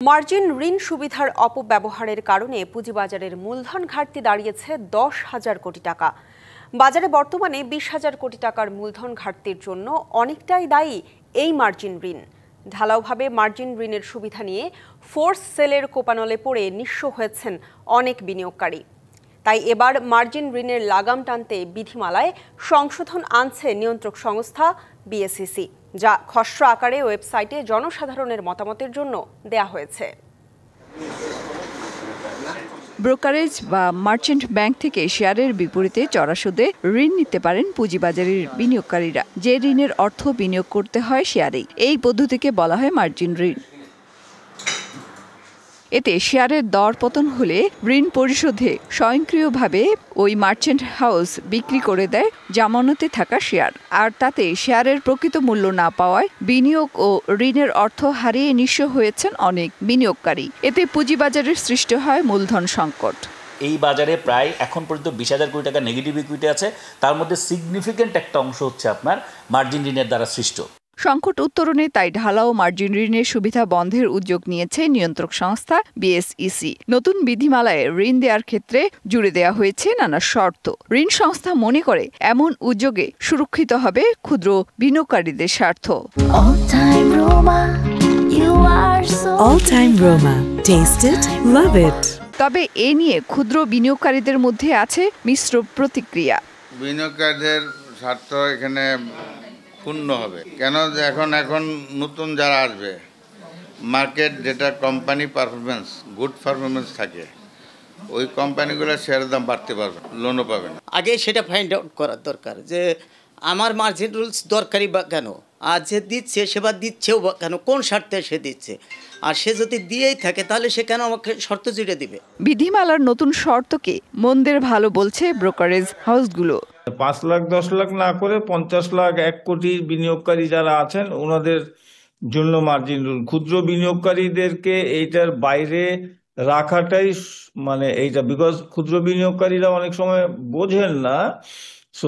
Margin ঋণ সুবিধার অপব্যবহারের কারণে পুঁজিবাজারের মূলধন ঘাটতি দাঁড়িয়েছে 10,000 কোটি টাকা। বাজারে বর্তমানে 20,000 কোটি টাকার মূলধন ঘাটতির জন্য অনেকটাই দায়ী এই মার্জিন ঋণ। ঢালাওভাবে মার্জিন ঋণের সুবিধা নিয়ে ফোর্স সেলের কোপানলে পড়ে নিঃস্ব হয়েছেন অনেক বিনিয়োগকারী। তাই এবার মার্জিন ঋণের লাগাম টানতে বিধিমালায় সংশোধন আনছে নিয়ন্ত্রক সংস্থা বিএসইসি, যা খসড়া আকারে ওয়েবসাইটে জনসাধারণের মতামতের জন্য দেয়া হয়েছে। ব্রোকারেজ বা মার্চেন্ট ব্যাংক থেকে শেয়ারের বিপরীতে চড়া সুদে ঋণ নিতে পারেন পুঁজিবাজারের বিনিয়োগকারীরা। যে ঋণের অর্থ বিনিয়োগ করতে হয় শেয়ারেই। এই পদ্ধতিকে বলা হয় মার্জিন ঋণ। এতে শেয়ারের দর পতন হলে ঋণ পরিশোধে স্বয়ংক্রিয়ভাবে ওই মার্চেন্ট হাউস বিক্রি করে দেয় জামানতে থাকা শেয়ার। আর তাতে শেয়ারের প্রকৃত মূল্য না পাওয়ায় বিনিয়োগ ও ঋণের অর্থ হারিয়ে নিঃস্ব হয়েছেন অনেক বিনিয়োগকারী। এতে পুঁজিবাজারের সৃষ্টি হয় মূলধন সংকট। এই বাজারে প্রায় এখন পর্যন্ত 20,000 কোটি টাকা নেগেটিভ ইকুইটি আছে। তার মধ্যে সিগনিফিক্যান্ট একটা অংশ হচ্ছে আপনার মার্জিন ঋণের দ্বারা সৃষ্ট। সংকট উত্তরণে তাই ঢালাও মার্জিন ঋণের সুবিধা বন্ধের উদ্যোগ নিয়েছে নিয়ন্ত্রক সংস্থা বিএসইসি। নতুন বিধিমালায় ঋণ দেওয়ার ক্ষেত্রে জুড়ে দেওয়া হয়েছে নানা শর্ত। ঋণ সংস্থা মনে করে এমন উদ্যোগে সুরক্ষিত হবে ক্ষুদ্র বিনিয়োগকারীদের স্বার্থ। তবে এ নিয়ে ক্ষুদ্র বিনিয়োগকারীদের মধ্যে আছে মিশ্র প্রতিক্রিয়া। বিনিয়োগকারীদের স্বার্থ এখানে পূর্ণ হবে কেন? এখন নতুন যারা আসবে, মার্কেট যেটা কোম্পানি পারফরমেন্স গুড পারফরমেন্স থাকে, ওই কোম্পানিগুলোর শেয়ারের দাম বাড়তে পারবে, লোনও পাবে না। আগে সেটা ফাইন্ড আউট করার দরকার যে আমার মার্জিন রুলস দরকারি বা কেন, আর যে দিচ্ছে সেবা দিচ্ছেও বা কেন, কোন স্বার্থে সে দিচ্ছে। আর সে যদি দিয়েই থাকে তাহলে সে কেন আমাকে শর্ত জুড়ে দিবে? বিধিমালার নতুন শর্তকে মন্দের ভালো বলছে ব্রোকারেজ হাউসগুলো। 5 লাখ 10 লাখ না করে 50 লাখ 1 কোটি বিনিয়োগকারী যারা আছেন ওনাদের জন্য মার্জিন রুল। ক্ষুদ্র বিনিয়োগকারীদেরকে এইটার বাইরে রাখাটাই মানে এইটা, বিকজ ক্ষুদ্র বিনিয়োগকারীরা অনেক সময় বোঝেন না, সো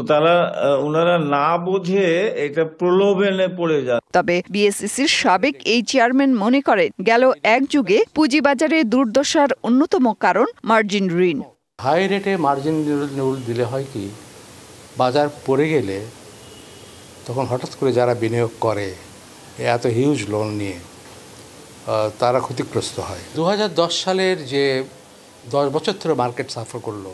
ওনারা না বোঝে এটা প্রলোভনে পড়ে যায়। তবে বিএসইসির সাবেক এই চেয়ারম্যান মনে করেন গেল এক যুগে পুঁজিবাজারে দুর্দশার অন্যতম কারণ মার্জিন ঋণ। হাই রেটে মার্জিন রুল দিলে হয় কি, বাজার পড়ে গেলে তখন হঠাৎ করে যারা বিনিয়োগ করে এত হিউজ লোন নিয়ে তারা ক্ষতিগ্রস্ত হয়। 2010 সালের যে 10 বছর ধরে মার্কেট সাফার করলো,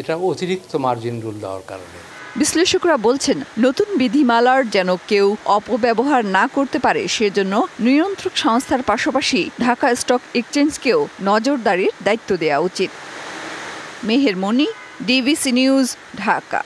এটা অতিরিক্ত মার্জিন রুল দেওয়ার কারণে। বিশ্লেষকরা বলছেন নতুন বিধিমালার যেন কেউ অপব্যবহার না করতে পারে সেজন্য নিয়ন্ত্রক সংস্থার পাশাপাশি ঢাকা স্টক এক্সচেঞ্জকেও নজরদারির দায়িত্ব দেওয়া উচিত। মেহের মনি, ডিবিসি নিউজ, ঢাকা।